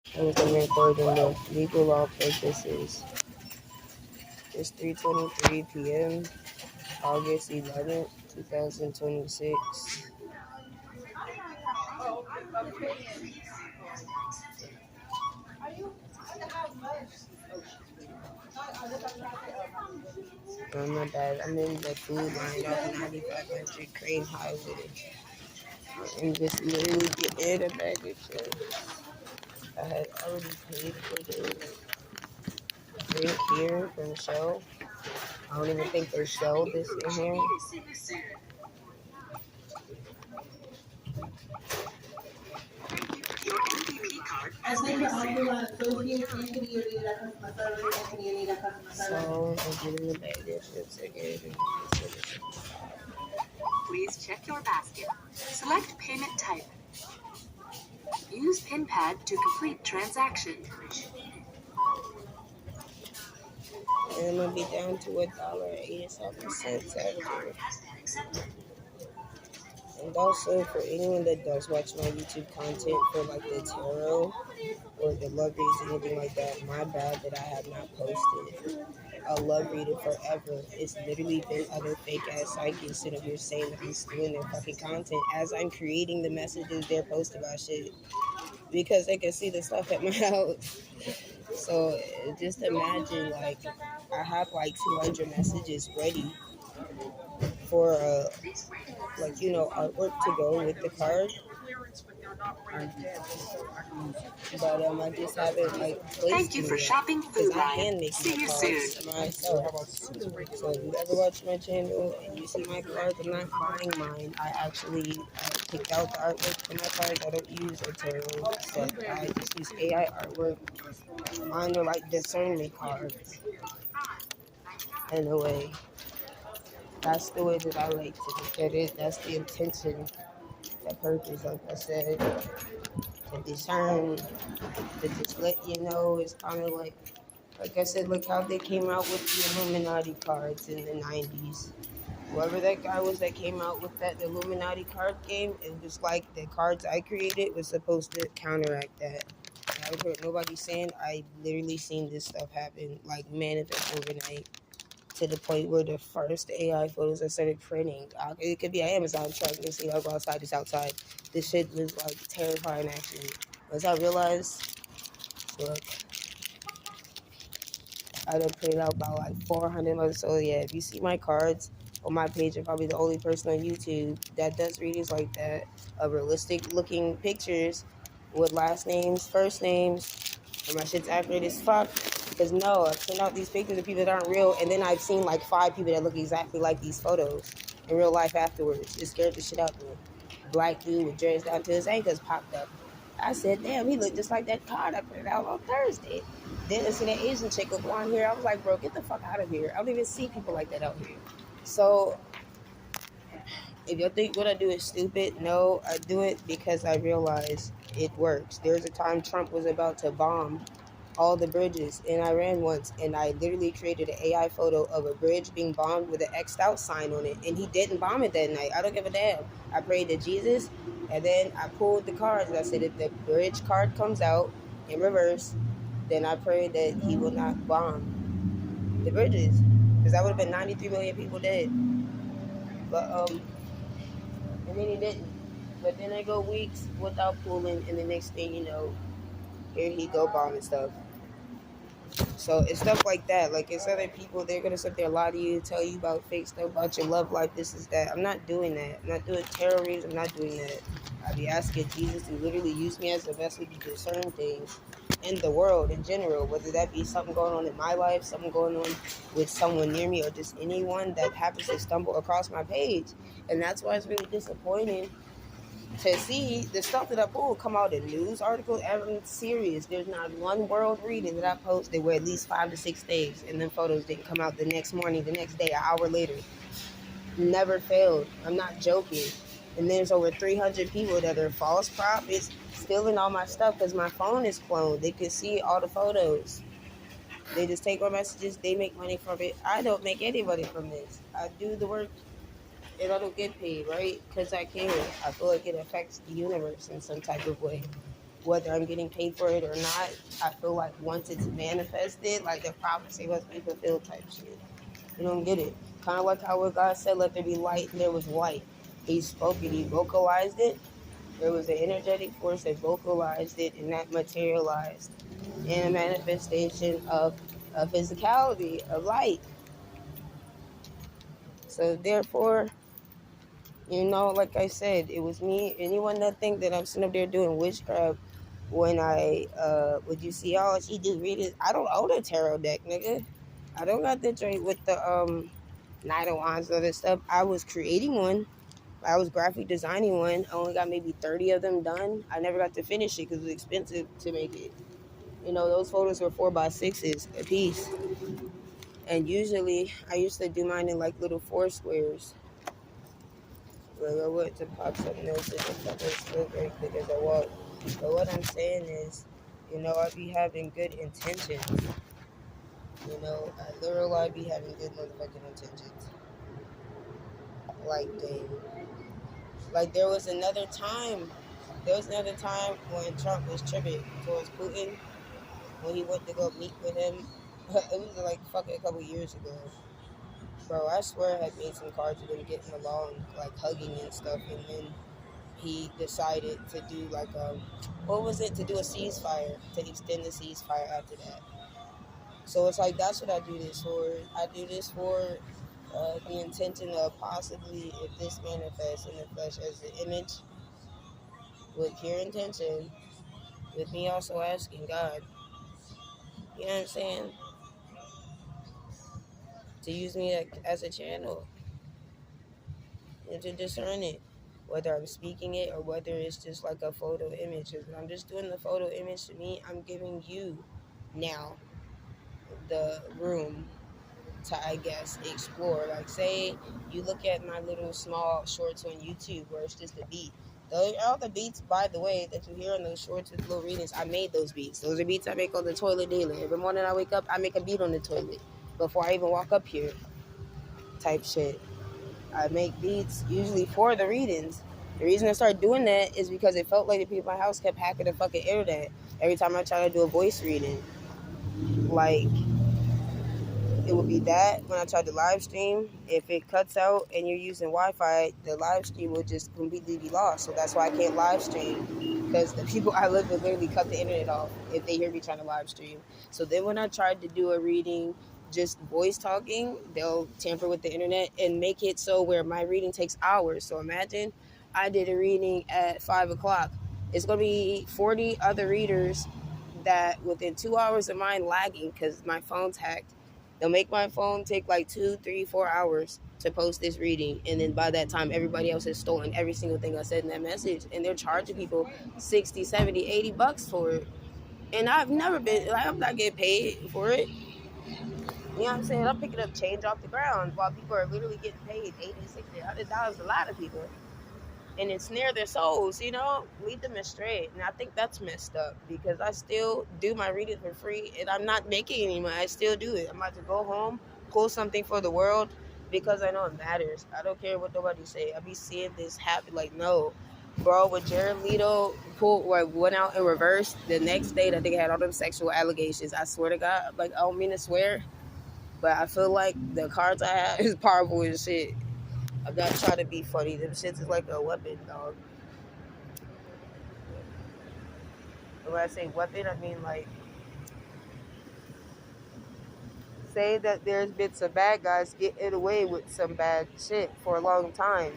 I'm going to record in the legal law purposes. It's 3:23 p.m. August 11th, 2026. Oh my bad. I'm in the food line off 9500 Crane Highway. I'm just literally getting a baggage. I had already paid for this drink here from Shell. I don't even think they sell this in here. So I'm getting the baggage. Again. Please check your basket. Select payment type. Use PinPad to complete transaction. And I'm gonna be down to $1.87 after. And also for anyone that does watch my YouTube content for like the tarot or the love reads, anything like that, my bad that I have not posted a love reader forever. It's literally been other fake ass psychics sitting up here saying that I'm stealing their fucking content as I'm creating the messages they're posting about shit because they can see the stuff at my house. So just imagine, like, I have like 200 messages ready for like, artwork to go with the card. But I just haven't like Thank placed you them for yet shopping because Food I Lion. hand make See my you cards soon. myself. So if you ever watch my channel and you see my cards, I'm not buying mine. I actually picked out the artwork for my cards. I don't use a tarot set. I just use AI artwork. Mine are like discernment cards in a way. That's the way that I like to look at it. That's the intention, the purpose, like I said, to discern, to just let you know. It's kind of like I said, look how they came out with the Illuminati cards in the 90s. Whoever that guy was that came out with that Illuminati card game, it was like the cards I created was supposed to counteract that. I've heard nobody saying I literally seen this stuff happen, like manifest overnight, to the point where the first AI photos I started printing, it could be an Amazon truck. They say I'll go outside, it's outside. This shit was like terrifying actually. Once I realized, look, I done printed out about like 400 or so. Yeah, if you see my cards on my page, I'm probably the only person on YouTube that does readings like that of realistic looking pictures with last names, first names, and my shit's accurate as fuck. Because no, I've sent out these pictures of people that aren't real, and then I've seen like 5 people that look exactly like these photos in real life afterwards. It scared the shit out of me. Black dude with dreads down to his ankles popped up. I said, damn, he looked just like that card I printed out on Thursday. Then I see that Asian chick with blonde hair. I was like, bro, get the fuck out of here. I don't even see people like that out here. So if y'all think what I do is stupid, no, I do it because I realize it works. There's a time Trump was about to bomb all the bridges in Iran once, and I literally created an AI photo of a bridge being bombed with an X'd out sign on it, and he didn't bomb it that night. I don't give a damn. I prayed to Jesus, and then I pulled the cards, and I said, if the bridge card comes out in reverse, then I pray that he will not bomb the bridges, because that would have been 93 million people dead. But and then he didn't. But then I go weeks without pulling, and the next thing you know, here he go bombing stuff. So it's stuff like that. Like it's other people, they're gonna sit there lie to you, tell you about fake stuff about your love life, this is that. I'm not doing that. I'm not doing tarot readings. I'm not doing that. I be asking Jesus to literally use me as a vessel to discern things in the world in general, whether that be something going on in my life, something going on with someone near me, or just anyone that happens to stumble across my page. And that's why it's really disappointing to see the stuff that I pull come out in news articles. Everything's serious. There's not one world reading that I posted where at least 5 to 6 days and then photos didn't come out the next morning, the next day, an hour later. Never failed. I'm not joking. And there's over 300 people that are false prophets stealing all my stuff because my phone is cloned. They can see all the photos. They just take my messages. They make money from it. I don't make any money from this. I do the work and I don't get paid, right? Because I care. I feel like it affects the universe in some type of way. whether I'm getting paid for it or not. I feel like once it's manifested, like the prophecy must be fulfilled type shit. You don't get it. Kind of like how God said, let there be light, and there was light. He spoke it, he vocalized it. There was an energetic force that vocalized it, and that materialized in a manifestation of a physicality, of light. So therefore, like I said, it was me. Anyone that think that I'm sitting up there doing witchcraft when would you see all she do readings? I don't own a tarot deck, nigga. I don't got the joint with the Knight of Wands and other stuff. I was creating one. I was graphic designing one. I only got maybe 30 of them done. I never got to finish it because it was expensive to make it. Those photos were 4x6s a piece. And usually, I used to do mine in like little 4 squares. Like I went to pop something else in the still very quick as I walk. But what I'm saying is, I be having good intentions. I be having good motherfucking intentions. Like, dang. Like, there was another time when Trump was tripping towards Putin, when he went to go meet with him. It was like fucking a couple years ago. Bro, I swear I had made some cards of them getting along, like hugging and stuff, and then he decided to do like to do a ceasefire, to extend the ceasefire after that. So it's like, that's what I do this for. I do this for the intention of possibly, if this manifests in the flesh as an image, with pure intention, with me also asking God, you know what I'm saying, to use me as a channel and to discern it, whether I'm speaking it or whether it's just like a photo image. If I'm just doing the photo image, to me, I'm giving you now the room to, I guess, explore. Like, say you look at my little small shorts on YouTube where it's just a beat. All the beats, by the way, that you hear in those shorts with little readings, I made those beats. Those are beats I make on the toilet daily. Every morning I wake up, I make a beat on the toilet before I even walk up here, type shit. I make beats usually for the readings. The reason I started doing that is because it felt like the people in my house kept hacking the fucking internet every time I tried to do a voice reading. Like, it would be that when I tried to live stream, if it cuts out and you're using Wi-Fi, the live stream will just completely be lost. So that's why I can't live stream, because the people I live with literally cut the internet off if they hear me trying to live stream. So then when I tried to do a reading, just voice talking, they'll tamper with the internet and make it so where my reading takes hours. So imagine I did a reading at 5 o'clock. It's going to be 40 other readers that within 2 hours of mine lagging because my phone's hacked. They'll make my phone take like 2, 3, 4 hours to post this reading. And then by that time, everybody else has stolen every single thing I said in that message. And they're charging people 60, 70, 80 bucks for it. And I've never been, like, I'm not getting paid for it. You know what I'm saying? I'm picking up change off the ground while people are literally getting paid $80, $60, $100, a lot of people. And ensnare their souls, lead them astray. And I think that's messed up because I still do my reading for free and I'm not making any money. I still do it. I'm about to go home, pull something for the world because I know it matters. I don't care what nobody say. I be seeing this happen. Like, no, bro, when Jared Leto went out in reverse, the next day that they had all them sexual allegations, I swear to God, like, I don't mean to swear, but I feel like the cards I have is powerful as shit. I'm not trying to be funny. Them shits is like a weapon, dog. And when I say weapon, I mean like, say that there's been some bad guys getting away with some bad shit for a long time.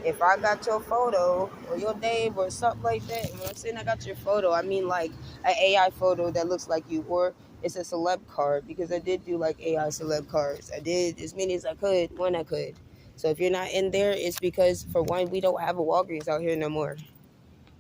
If I got your photo or your name or something like that, when I'm saying I got your photo, I mean like an AI photo that looks like you, or it's a celeb card, because I did do like AI celeb cards. I did as many as I could when I could. So if you're not in there, it's because, for one, we don't have a Walgreens out here no more.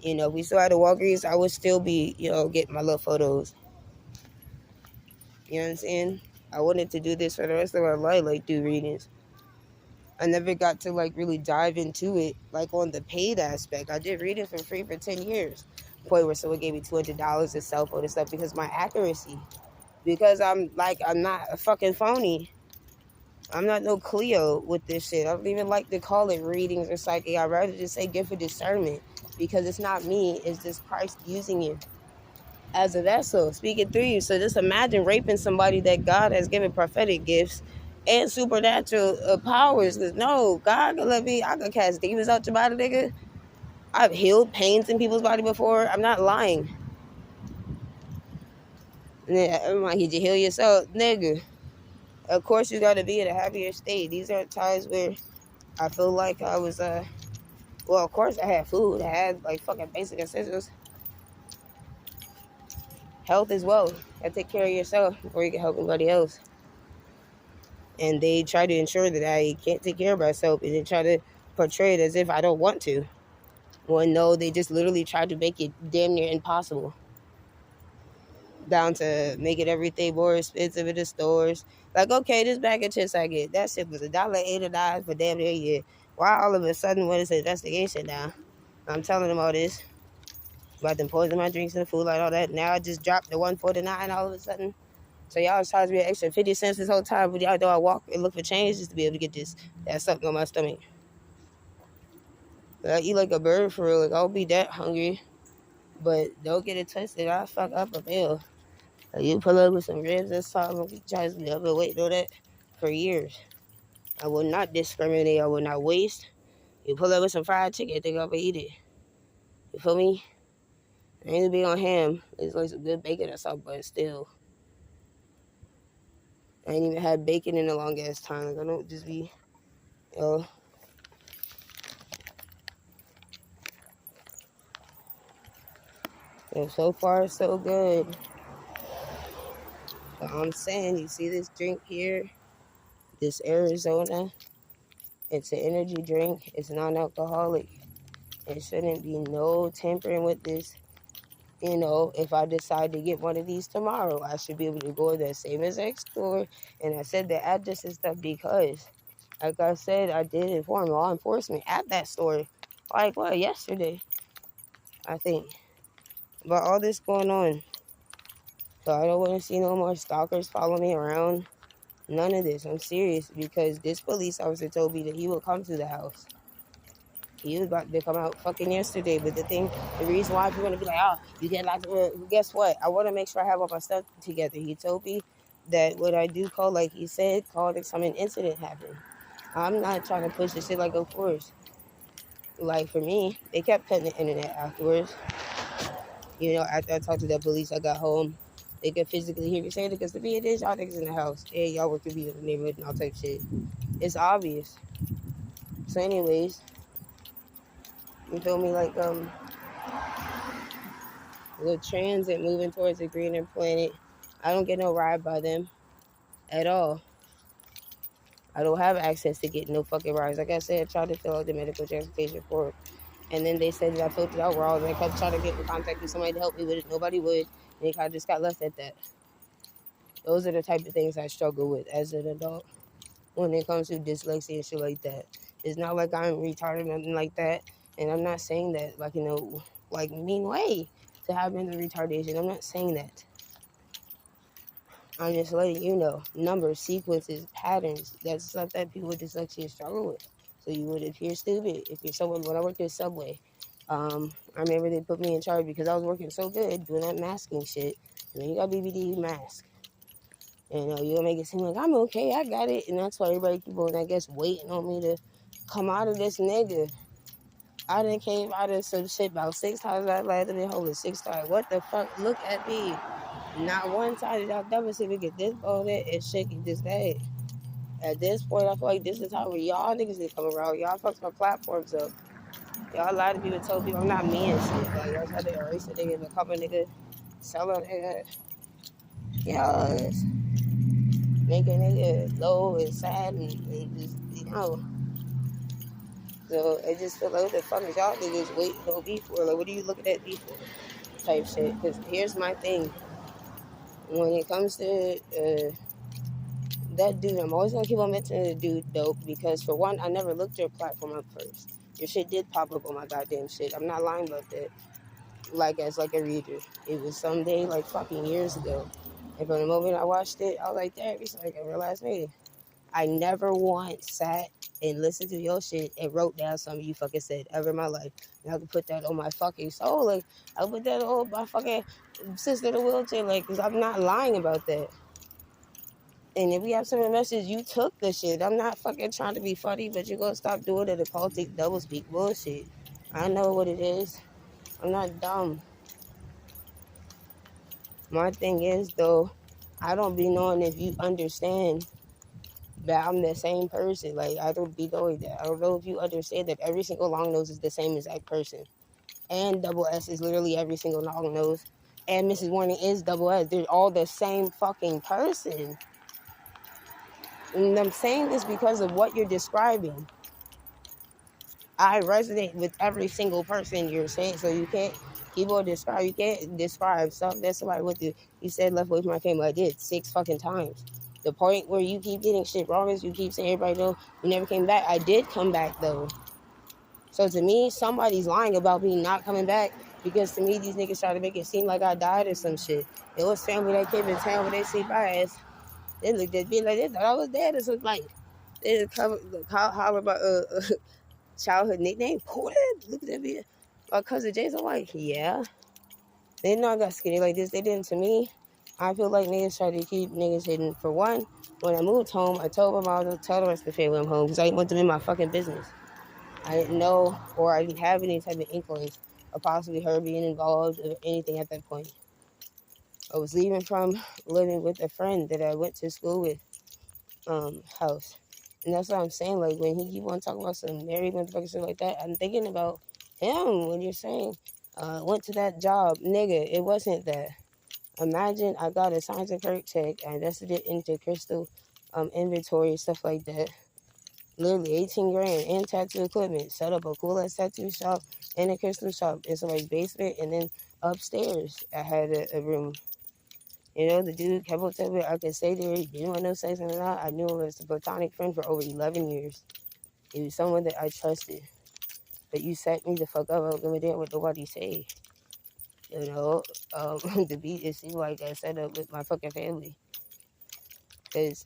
If we still had a Walgreens, I would still be, getting my little photos. You know what I'm saying? I wanted to do this for the rest of my life, like do readings. I never got to like really dive into it, like on the paid aspect. I did readings for free for 10 years. Point where someone gave me $200 to sell photo stuff because my accuracy. Because I'm not a fucking phony. I'm not no Cleo with this shit. I don't even like to call it readings or psychic. I'd rather just say gift of discernment. because it's not me, it's just Christ using you as a vessel, speaking through you. So just imagine raping somebody that God has given prophetic gifts and supernatural powers. Because no, God can let me, I can cast demons out your body, nigga. I've healed pains in people's body before. I'm not lying. Yeah, everyone, you heal yourself, nigga. Of course, you got to be in a happier state. These are times where I feel like I was, well, of course, I had food. I had like fucking basic essentials. Health as well. You gotta take care of yourself before you can help anybody else. And they try to ensure that I can't take care of myself, and they try to portray it as if I don't want to. Well, no, they just literally try to make it damn near impossible. Down to making everything more expensive in the stores. Like, okay, this bag of chips I get, that shit was $1.89 for damn near a year. Why all of a sudden when it's an investigation now? I'm telling them all this. About them poison my drinks and the food, like all that. Now I just dropped the $1.49 all of a sudden. So y'all charged me an extra 50 cents this whole time, but y'all know I walk and look for change just to be able to get this. That something on my stomach. But I eat like a bird for real. Like, I'll be that hungry. But don't get it twisted. I'll fuck up a meal. Like, you pull up with some ribs and something, you charge me. I've been waiting on that for years. I will not discriminate. I will not waste. You pull up with some fried chicken, think I'll eat it. You feel me? I ain't big on ham. It's like some good bacon or something, but still. I ain't even had bacon in a long ass time. Like, I don't just be, so far, so good. But I'm saying, you see this drink here? This Arizona? It's an energy drink. It's non-alcoholic. It shouldn't be no tampering with this. If I decide to get one of these tomorrow, I should be able to go to that same exact store. And I said the address and stuff because, like I said, I did inform law enforcement at that store. Like, what, yesterday, I think. But all this going on. So I don't want to see no more stalkers follow me around. None of this. I'm serious because this police officer told me that he will come to the house. He was about to come out fucking yesterday, but the reason why people want to be like, oh, you get locked up. Guess what? I want to make sure I have all my stuff together. He told me that what I do call, like he said, call next time an incident happened. I'm not trying to push this shit like, of course. Like, for me, they kept cutting the internet afterwards. After I talked to the police, I got home. They could physically hear me saying it because the be it is, y'all niggas in the house. Hey, y'all work to be in the neighborhood and all type shit. It's obvious. So anyways, you feel me? Like, the transit moving towards a greener planet. I don't get no ride by them at all. I don't have access to get no fucking rides. Like I said, I tried to fill out the medical transportation report. And then they said that I filled it out wrong. And I kept trying to get in contact with somebody to help me with it. Nobody would. And I just got left at that. Those are the type of things I struggle with as an adult when it comes to dyslexia and shit like that. It's not like I'm retarded or nothing like that. And I'm not saying that, like, mean way to have mental retardation. I'm not saying that. I'm just letting you know. Numbers, sequences, patterns. That's stuff that people with dyslexia struggle with. So you would appear stupid if you're someone. When I worked at Subway, I remember they put me in charge because I was working so good doing that masking shit. And then you got BBD mask. And you'll make it seem like I'm okay, I got it. And that's why everybody keep on, I guess, waiting on me to come out of this nigga. I done came out of some shit about 6 times. I landed in holding 6 times. What the fuck? Look at me. Not one time did y'all never see me get this bolded and shaking this bad. At this point, I feel like this is the time where y'all niggas need to come around. Y'all fucked my platforms up. Y'all a lot of people told people I'm not me and shit. Like, y'all tried to erase a nigga, become a nigga, sell a nigga. Y'all make a nigga low and sad and just, So I just feel like, what the fuck is y'all niggas waiting on me for? Like, what are you looking at me for? Type shit. Because here's my thing. When it comes to that dude, I'm always going to keep on mentioning the dude, dope, because for one, I never looked your platform up first. Your shit did pop up on my goddamn shit. I'm not lying about that. Like, as like a reader. It was someday, like, fucking years ago. And from the moment I watched it, I was like, damn, it's like a real ass nigga. I never once sat and listened to your shit and wrote down something you fucking said ever in my life. And I could put that on my fucking soul. Like, I put that on my fucking sister in the wheelchair. Like, because I'm not lying about that. And if we have some message, you took the shit. I'm not fucking trying to be funny, but you're going to stop doing the occultic doublespeak bullshit. I know what it is. I'm not dumb. My thing is, though, I don't be knowing if you understand that I'm the same person. Like, I don't be knowing that. I don't know if you understand that every single long nose is the same exact person. And double S is literally every single long nose. And Mrs. Warning is double S. They're all the same fucking person. And I'm saying this because of what you're describing. I resonate with every single person you're saying, so you can't you can't describe something that somebody went through. You said left away from my family. I did 6 fucking times. The point where you keep getting shit wrong is you keep saying everybody know you never came back. I did come back though. So to me, somebody's lying about me not coming back because to me these niggas try to make it seem like I died or some shit. It was family that came in town when they see my ass. They looked at me like they thought I was dead or something. Like they cover how about childhood nickname? Who did? Look at me. My cousin Jason, I'm like, yeah. They didn't know I got skinny like this. They didn't to me. I feel like niggas try to keep niggas hidden. For one, when I moved home, I told my mom to tell the rest of the family I'm home because I didn't want them in my fucking business. I didn't know or I didn't have any type of inklings of possibly her being involved or anything at that point. I was leaving from living with a friend that I went to school with house. And that's what I'm saying. Like, when he keep on talking about some married motherfucker shit like that, I'm thinking about him when you're saying, went to that job. Nigga, it wasn't that. Imagine I got a Science and Kirk check. I invested it into crystal inventory, stuff like that. Literally 18 grand in tattoo equipment. Set up a cool ass tattoo shop and a crystal shop. It's like basement, and then upstairs I had a room. You know, the dude kept on telling me I could stay there. He didn't want no sex or not. I knew him as a platonic friend for over 11 years. He was someone that I trusted. But you set me the fuck up. I don't give a damn what nobody say. You know, the beat it seemed like I set up with my fucking family. Because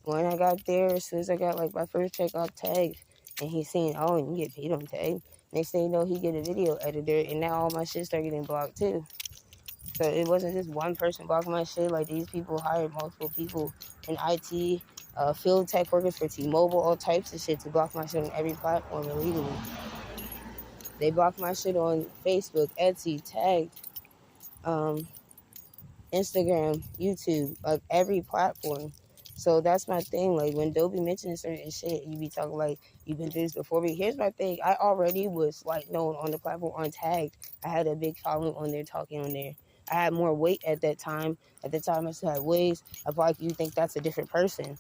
when I got there, as soon as I got like my first check off tagged, and he seen, oh, and you get paid on tag. Next thing you know, he get a video editor, and now all my shit start getting blocked too. So it wasn't just one person blocking my shit. Like, these people hired multiple people in IT, field tech workers for T-Mobile, all types of shit to block my shit on every platform illegally. They blocked my shit on Facebook, Etsy, Tag, Instagram, YouTube, like every platform. So that's my thing. Like, when Dobie mentions certain shit, you be talking like you've been through this before me. Here's my thing. I already was like known on the platform on Tagged. I had a big following on there, talking on there. I had more weight at that time. At the time, I still had waves. I feel like you think that's a different person.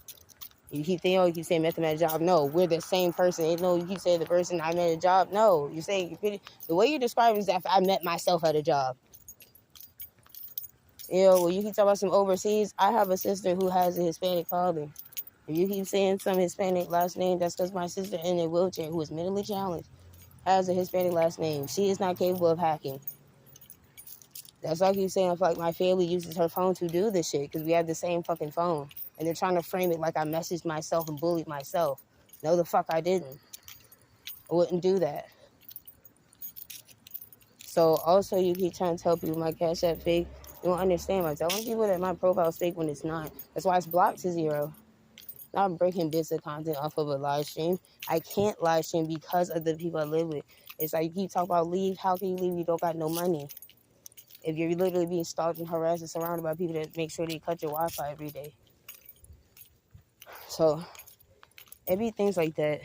You keep thinking, oh, you keep saying met them at a job. No, we're the same person. Ain't no, you keep saying the person I met at a job. No, you're saying the way you're describing is that I met myself at a job. You know, when you keep talking about some overseas, I have a sister who has a Hispanic father. If you keep saying some Hispanic last name, that's because my sister in a wheelchair, who is mentally challenged, has a Hispanic last name. She is not capable of hacking. That's like you saying, I feel like my family uses her phone to do this shit because we have the same fucking phone. And they're trying to frame it like I messaged myself and bullied myself. No, the fuck I didn't. I wouldn't do that. So also, you keep trying to tell people my Cash App fake. You don't understand. By telling people that my profile is fake when it's not. That's why it's blocked to 0. Not breaking bits of content off of a live stream. I can't live stream because of the people I live with. It's like you keep talking about leave. How can you leave? You don't got no money. If you're literally being stalked and harassed and surrounded by people that make sure they cut your Wi-Fi every day. So, it be things like that.